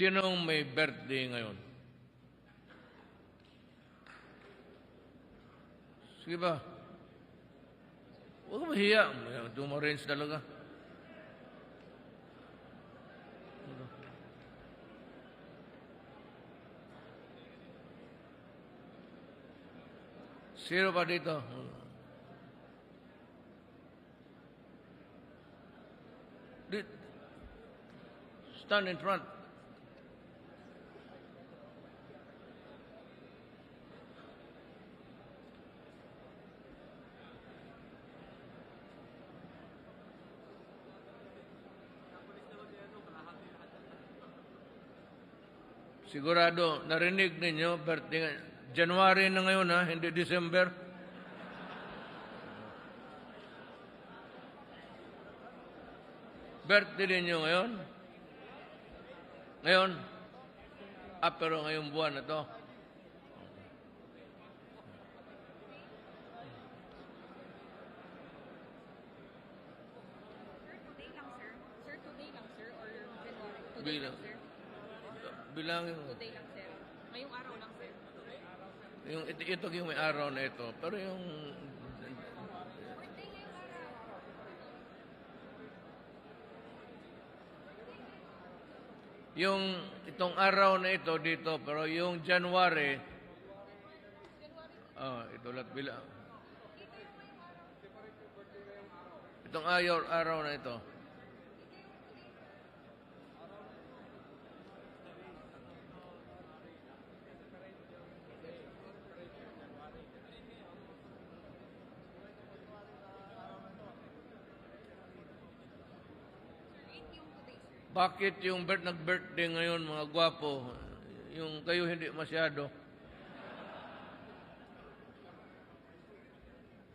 Sinong may birthday ngayon? Sige ba? Huwag mahiya. Tumarinse talaga. Sino pa dito? Stand in front. Sigurado, narinig ninyo, birthday, January na ngayon ha, hindi December. Birthday ninyo ngayon? Ngayon? Pero ngayong buwan na to. Today lang, sir. Sir, today lang, sir? Or January? Today Bilang. lang, sir? Bilangin mo. Today lang, sir. Ngayong araw lang, sir. Ito yung may araw na ito. Pero yung... Yung itong araw na ito dito, pero yung January, ito lahat bilang. Itong araw na ito. Bakit yung nag-birthday ngayon, mga gwapo, yung kayo hindi masyado?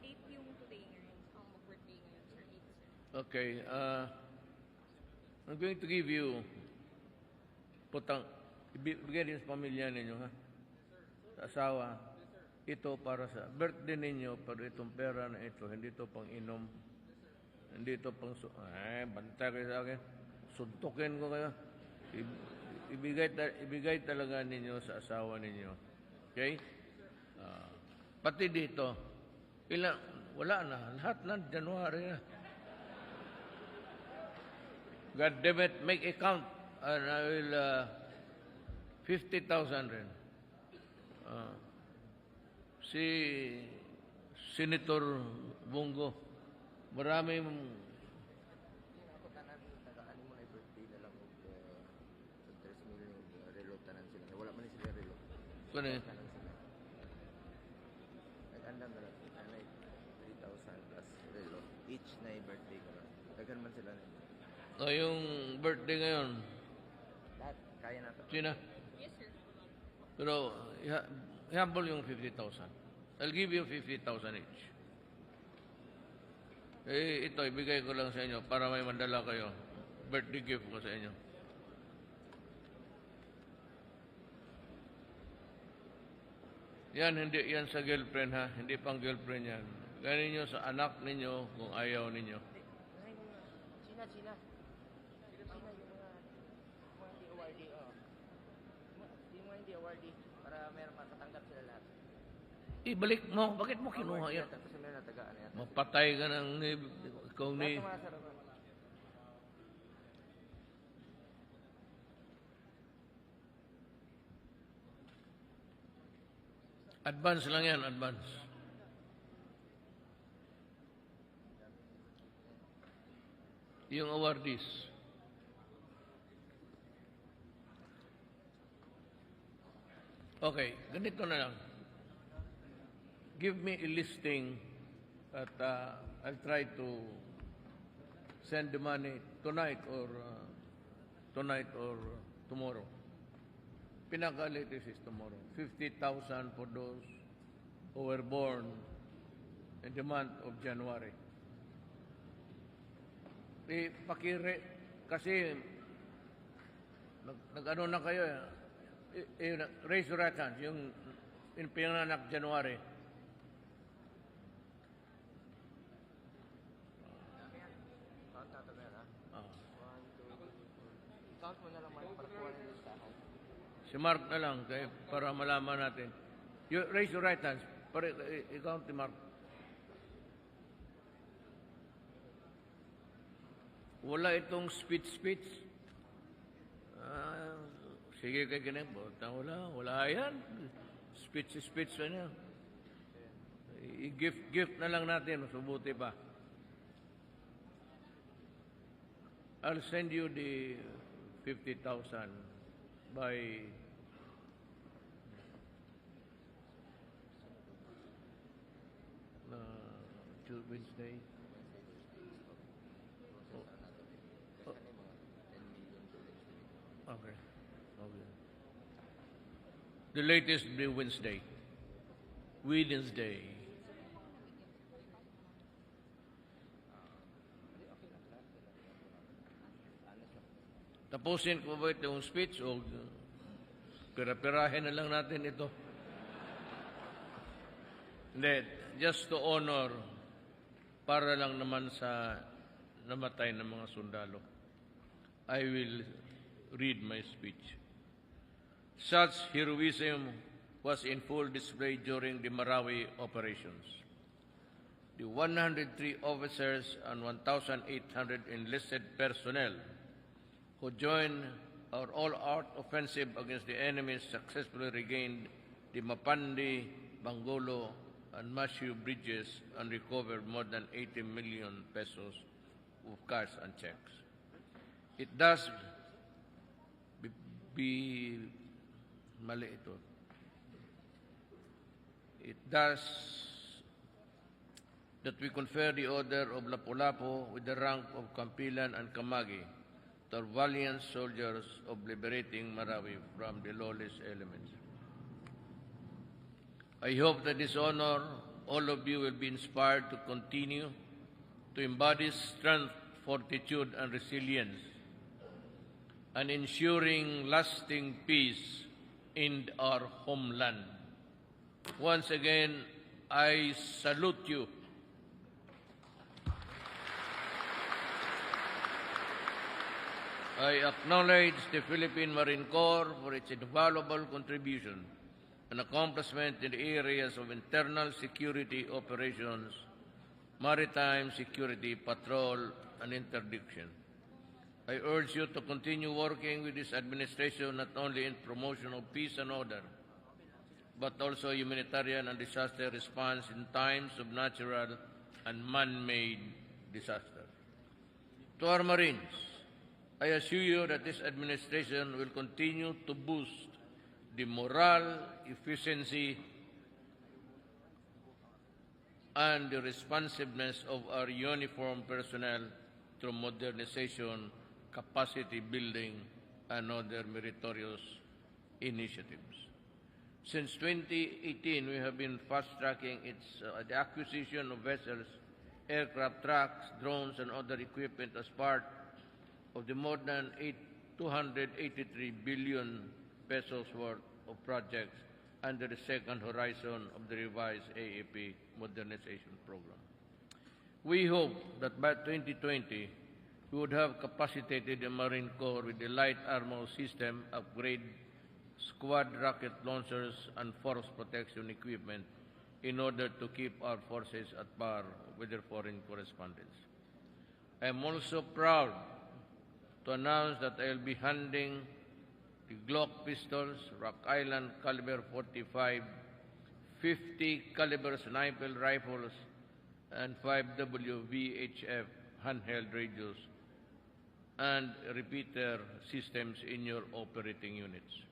8 yung today ngayon. Ang mag-birthday ngayon, sir. 8, sir. Okay, I'm going to give you ibigay din sa pamilya ninyo, ha? Sa asawa. Ito para sa birthday ninyo, pero itong pera na ito, hindi ito pang inom. Hindi ito pang... bantay kayo sa akin. Suntukin ko kayo. Ibigay talaga ninyo sa asawa ninyo. Okay? Pati dito, wala na. Lahat na, January na. God damn it, make a count. And I will, 50,000 rin. Si Senator Bongo, marami Kano yun? Nag-andam na lang. 3,000 plus relo. Each na yung birthday ko lang. Daghan man sila. Yung birthday ngayon, Lahat, kaya na ito. Sina? Yes, sir. Pero, ihambol yung 50,000. I'll give you 50,000 each. Ito, ibigay ko lang sa inyo para may mandala kayo. Birthday gift ko sa inyo. Yan, hindi yan sa girlfriend, ha? Hindi pang girlfriend yan. Ganin nyo sa anak ninyo kung ayaw ninyo. Sina. Sina yung mga hindi awardee. Yung mga hindi awardee para meron makatanggap sila lahat. Ibalik mo. Bakit mo kinuha yan? Tapos meron natagaan na yan. Mapatay ka ng ikaw ni... Lahat ng mga sarapan. Advance lang yan, advance. Yung awardees. Okay, ganito na lang. Give me a listing at I'll try to send the money tonight or tomorrow. Pinaka-latest is tomorrow. 50,000 for those who were born in the month of January. Kasi nag-ano na kayo, raise your right hand, yung pinanganak January. Count natin na yan, ha? 1, 2, 3. Count mo na lang, Mark, para kuha ng lista. Si Mark na lang para malaman natin. You raise your right hands. Para ikaw, si Mark. Wala itong speech. Sige kay kinang. Wala yan. Speech na niya. I-gift na lang natin. Subuti pa. I'll send you the 50,000 by Wednesday. Okay. The latest will be Wednesday. Tapusin ko ba itong speech o pira-pirahin na lang natin ito? Hindi, just to honor para lang naman sa namatay ng mga sundalo. I will read my speech. Such heroism was in full display during the Marawi operations. The 103 officers and 1,800 enlisted personnel who joined our all-out offensive against the enemy successfully regained the Mapandi, Bangolo, and Mashu bridges and recovered more than 80 million pesos of cash and checks. It does that we confer the order of Lapu-Lapu with the rank of Kampilan and Kamagi to our valiant soldiers of liberating Marawi from the lawless elements. I hope that this honor, all of you will be inspired to continue to embody strength, fortitude, and resilience, and ensuring lasting peace in our homeland. Once again, I salute you. I acknowledge the Philippine Marine Corps for its invaluable contribution and accomplishment in the areas of internal security operations, maritime security, patrol, and interdiction. I urge you to continue working with this administration not only in promotion of peace and order, but also humanitarian and disaster response in times of natural and man-made disaster. To our Marines, I assure you that this administration will continue to boost the morale, efficiency, and the responsiveness of our uniformed personnel through modernization, capacity building, and other meritorious initiatives. Since 2018, we have been fast-tracking the acquisition of vessels, aircraft, trucks, drones, and other equipment as part of the more than 283 billion pesos worth of projects under the second horizon of the revised AAP modernization program. We hope that by 2020, we would have capacitated the Marine Corps with the light armor system upgrade, squad rocket launchers, and force protection equipment in order to keep our forces at par with their foreign correspondents. I am also proud to announce that I will be handing the Glock pistols, Rock Island caliber 45, 50 caliber sniper rifles, and 5W VHF handheld radios and repeater systems in your operating units.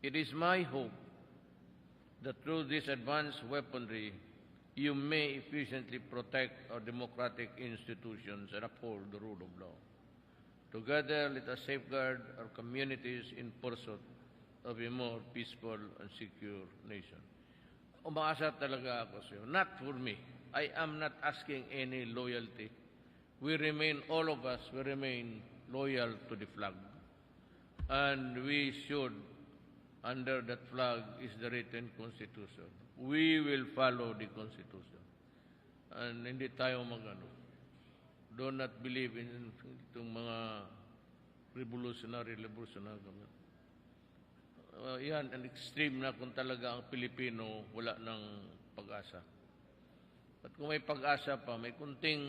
It is my hope that through this advanced weaponry, you may efficiently protect our democratic institutions and uphold the rule of law. Together, let us safeguard our communities in pursuit of a more peaceful and secure nation. Umaasa talaga ako sa iyo. Not for me. I am not asking any loyalty. All of us, we remain loyal to the flag. And we should, under that flag is the written Constitution. We will follow the Constitution. And hindi tayo do not believe in itong mga revolutionary. yan, an extreme na kung talaga ang Pilipino wala ng pag-asa. At kung may pag-asa pa, may kunting,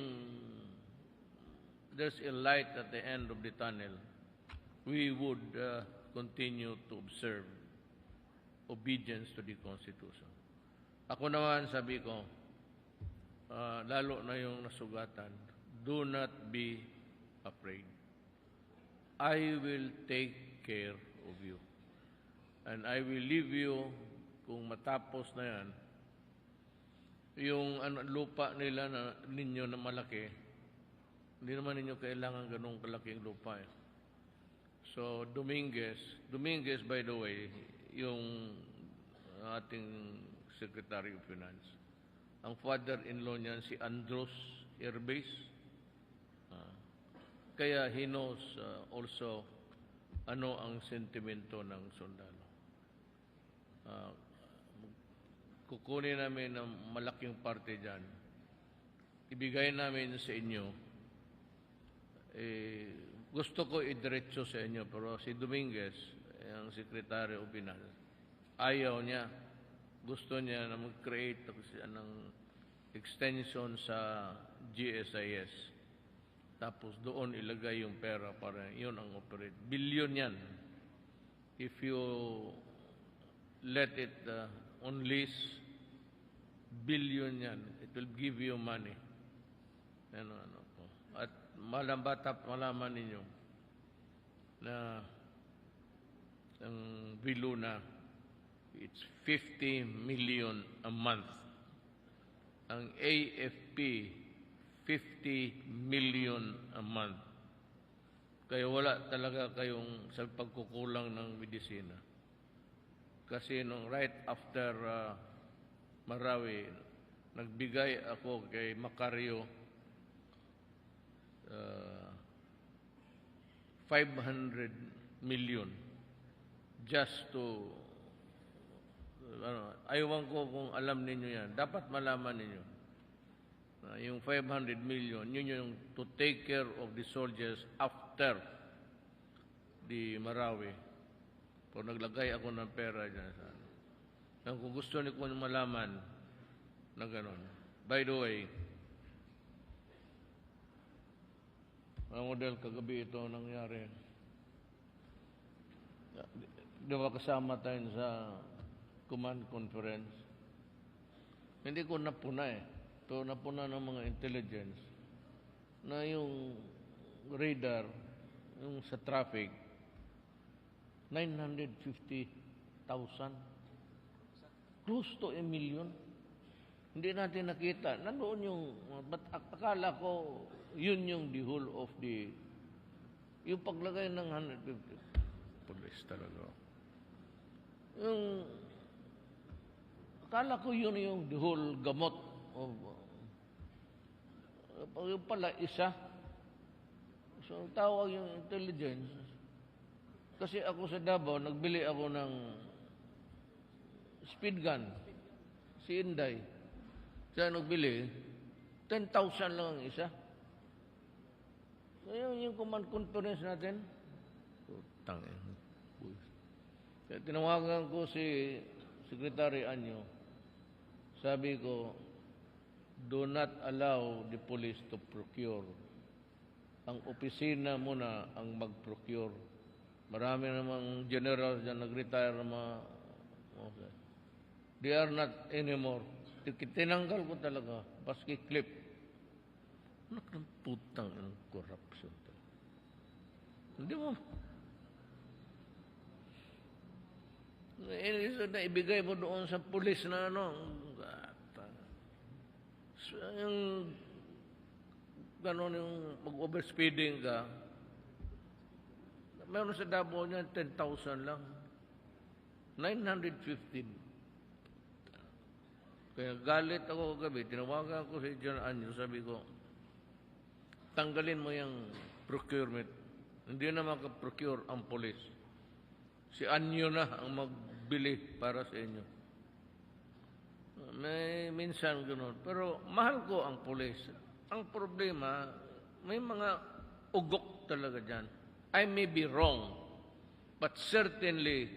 there's a light at the end of the tunnel, we would continue to observe obedience to the Constitution. Ako naman, sabi ko, lalo na yung nasugatan, do not be afraid. I will take care of you. And I will leave you, kung matapos na yan, yung lupa nila ninyo na malaki, hindi naman ninyo kailangan ganung kalaking lupa eh. So, Dominguez, by the way, yung ating Secretary of Finance, ang father-in-law niyan si Andros Airbase. Kaya he knows also ano ang sentimento ng sundalo. Kukunin namin ng malaking parte dyan. Ibigay namin sa inyo. Gusto ko idiretso sa inyo, pero si Dominguez, ang Secretary of Finance, ayaw niya. Gusto niya na mag-create ng extension sa GSIS. Tapos doon ilagay yung pera para yun ang operate. Billion yan. If you let it on lease, billion yan. It will give you money. Ano po. At malaman ninyo na ang Viluna, it's 50 million a month. Ang AFP, 50 million a month. Kaya wala talaga kayong sa pagkukulang ng medisina. Kasi nung right after Marawi, nagbigay ako kay Macario 500 million just to aywan ko kung alam ninyo yan. Dapat malaman ninyo. Yung 500 million, yun yung to take care of the soldiers after the Marawi. Kung naglagay ako ng pera dyan. Kung gusto niyo kung malaman na gano'n. By the way, ang model kagabi ito nangyari. Di ba kasama tayo sa command conference? Hindi ko napuna eh. Ito napuna ng mga intelligence na yung radar, yung sa traffic, 950,000. Close to 1 million. Hindi natin nakita. Nandoon yung, but akala ko, yun yung the whole of the, yung paglagay ng 150. Police talaga. Yung, akala ko yun yung the whole gamot of, yung pala isa. So, tawag yung intelligence. Kasi ako sa Davao, nagbili ako ng speed gun. Si Inday. Siya nagbili, 10,000 lang ang isa. So, yung command conference natin, tangin. Kaya tinawagan ko si Secretary Anyo. Sabi ko, do not allow the police to procure. Ang opisina muna ang mag-procure. Marami namang general dyan nag-retire na mga... Okay. They are not anymore. Tinanggal ko talaga. Paski clip. Anak ng putang ng corruption. Hindi mo. Na ibigay mo doon sa pulis na ano. So, yung gano'n yung mag-overspeeding ka, meron sa Davao niya 10,000 lang. 915. Kaya galit ako kagabi, tinawagan ko si John Anyo, sabi ko, tanggalin mo yung procurement. Hindi na makaprocure ang polis. Si Anyo na ang magbili para sa inyo. May minsan gano'n. Pero mahal ko ang polis. Ang problema, may mga ugok talaga dyan. I may be wrong, but certainly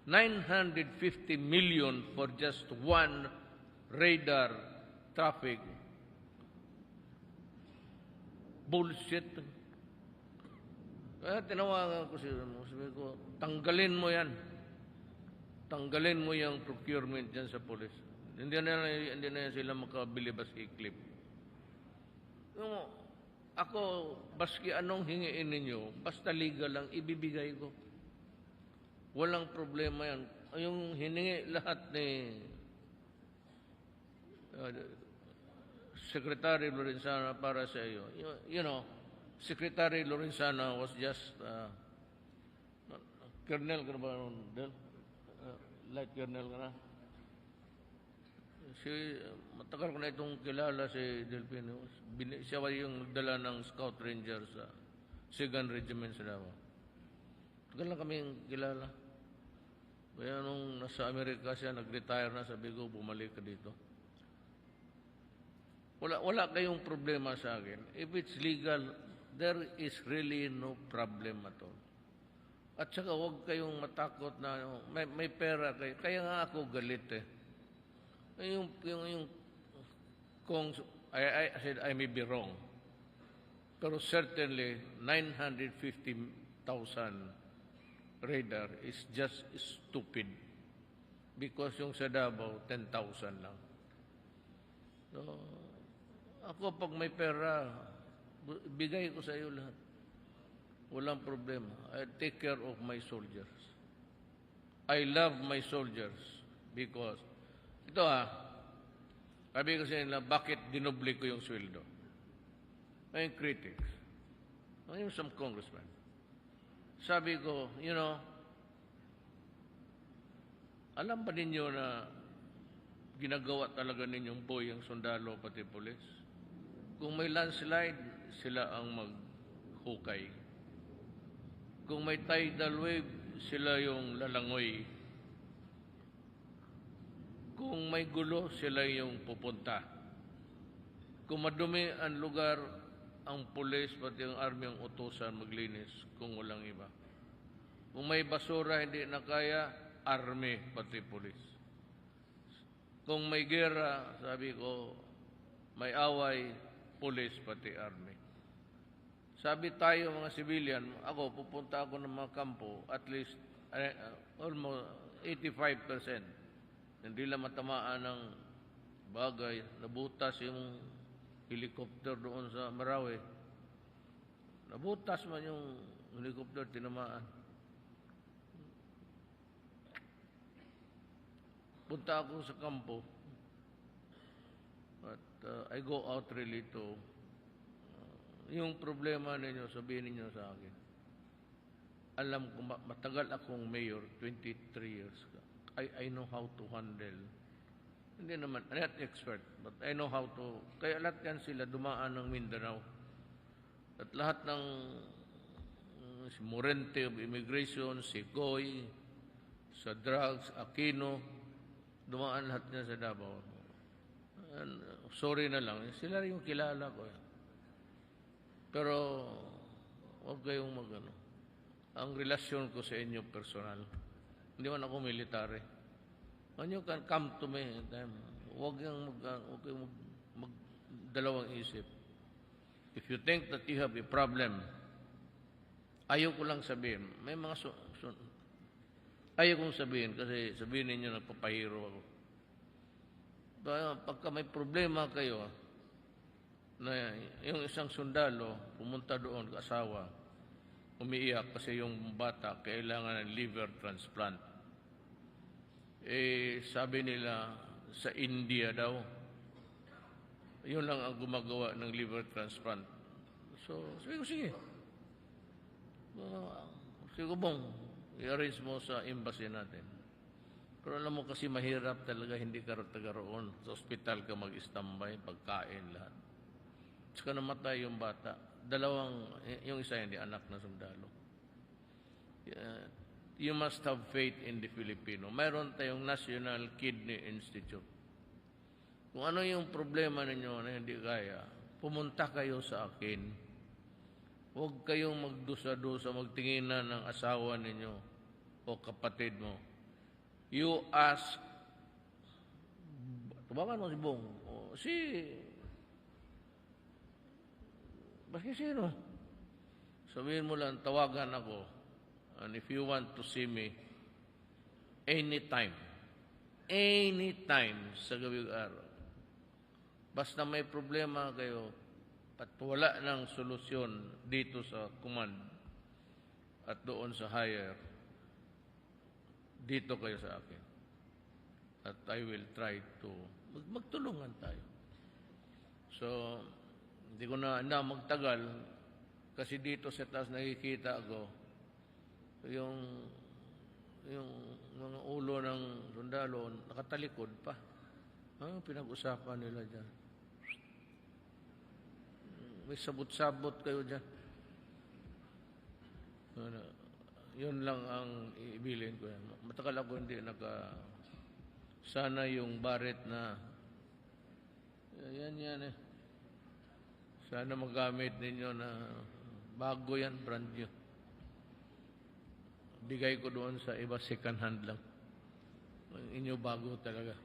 950 million for just one radar traffic. Bullshit. Kaya tinawagan ko sabi ko, tanggalin mo yan. Tanggalin mo yung procurement dyan sa police. Hindi na sila makabili basikip. Ako, baski anong hingiin ninyo, basta legal lang, ibibigay ko. Walang problema yan. Yung hiningi lahat ni Secretary Lorenzana para sa iyo. You know, Secretary Lorenzana was just Colonel ka na ba? Light Colonel ka na? Matagal ko na itong kilala si Delfino. Siya yung nagdala ng Scout Ranger sa 2nd Regiment sa Davao. Tagal lang kaming kilala. Kaya nung nasa Amerika siya, nag-retire na, sabi ko, bumalik ka dito. Wala kayong problema sa akin. If it's legal, there is really no problem at all. At saka huwag kayong matakot na may pera kayo. Kaya nga ako galit eh. Kung I said I may be wrong, pero certainly 950,000 radar is just stupid because yung sa Davao 10,000 lang. So, ako pag may pera, bigay ko sa iyo lahat. Walang problema. I take care of my soldiers. I love my soldiers because ito sabi ko sa nila, bakit dinoble ko yung sweldo? May critics. May some congressman. Sabi ko, you know, alam ba ninyo na ginagawa talaga ninyong boy ang sundalo pati pulis? Kung may landslide, sila ang maghukay. Kung may tidal wave, sila yung lalangoy. Kung may gulo, sila yung pupunta. Kung madumi ang lugar, ang pulis pati ang army ang utusan maglinis kung walang iba. Kung may basura hindi na kaya, army pati pulis. Kung may gera, sabi ko, may away, pulis pati army. Sabi tayo mga civilian, ako pupunta ako ng mga kampo, at least almost 85%. Hindi lang matamaan ng bagay. Nabutas yung helicopter doon sa Marawi. Nabutas man yung helicopter, tinamaan. Punta ako sa kampo. At I go out really to yung problema ninyo, sabihin ninyo sa akin. Alam ko, matagal akong mayor, 23 years. I know how to handle. Hindi naman, I'm not expert, but I know how to. Kaya lahat yan sila dumaan ng Mindanao. At lahat ng si Morente of Immigration, si Goy, sa drugs, Aquino, dumaan lahat niya sa Davao. And, sorry na lang, sila rin yung kilala ko. Pero, huwag kayong magano. Ang relasyon ko sa inyo personal. Hindi man ako military. When you can come to me, huwag kayong magdalawang isip. If you think that you have a problem, ayaw ko lang sabihin. May mga ayaw kong sabihin kasi sabihin ninyo nagpapahiro ako. Pagka may problema kayo, na yung isang sundalo pumunta doon, asawa, umiiyak kasi yung bata kailangan ng liver transplant. Sabi nila sa India daw, yun lang ang gumagawa ng liver transplant. So, sabi ko, sige. Sige ko bong, i-arrange mo sa embassy natin. Pero alam mo kasi mahirap talaga, hindi ka taga-roon. Sa ospital ka mag-standby, pagkain, lahat. Saka namatay yung bata. Yung isa hindi anak na sundalo. You must have faith in the Filipino. Mayroon tayong National Kidney Institute. Kung ano yung problema ninyo na hindi kaya, pumunta kayo sa akin. Huwag kayong magdusa-dusa, magtinginan ng asawa ninyo o kapatid mo. You ask, tawagan mo si Bong, basta sino. Sabihin mo lang, tawagan ako. And if you want to see me, anytime sa gabi araw. Basta may problema kayo, at wala ng solusyon dito sa command at doon sa higher, dito kayo sa akin. At I will try to, magtulungan tayo. So, hindi ko na magtagal, kasi dito sa taas nakikita ko, yung mga ulo ng sundalo, nakatalikod pa. Pinag-usapan nila dyan. May sabot-sabot kayo dyan. Yun lang ang ibilin ko yan. Matagal ako hindi sana yung baret na yan eh. Sana magamit ninyo na bago yan, brand new. Bigay ko doon sa iba, second hand lang. Inyo bago talaga.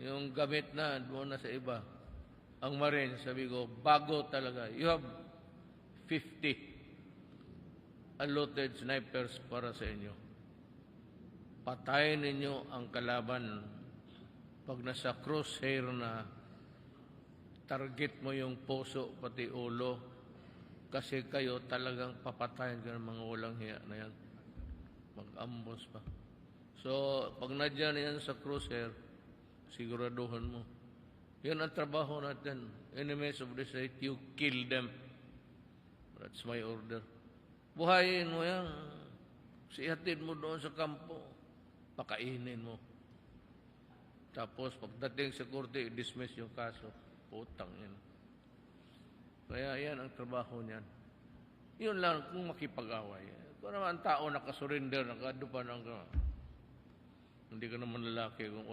Yung gamit na doon na sa iba, ang Marine, sabi ko, bago talaga. You have 50 allotted snipers para sa inyo. Patayin ninyo ang kalaban pag nasa crosshair na target mo yung puso pati ulo kasi kayo talagang papatayin ka ng mga walang hiya na yan. Mag-ambos pa. So, pag nadyan yan sa crosshair, siguraduhan mo. Yan ang trabaho natin. Enemies of the state, you kill them. That's my order. Buhayin mo yan. Sihatid mo doon sa kampo. Pakainin mo. Tapos, pagdating sa korte, dismiss yung kaso. Putang yan. Kaya yan ang trabaho niyan. Yun lang kung makipag-away. Kung naman ang tao nakasurrender, nakadupan ang hindi ka naman lalaki kung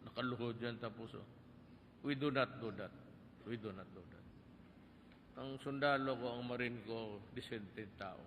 nakaluhod yan tapos we do not do that. We do not do that. Ang sundalo ko, ang Marine ko, dissented tao.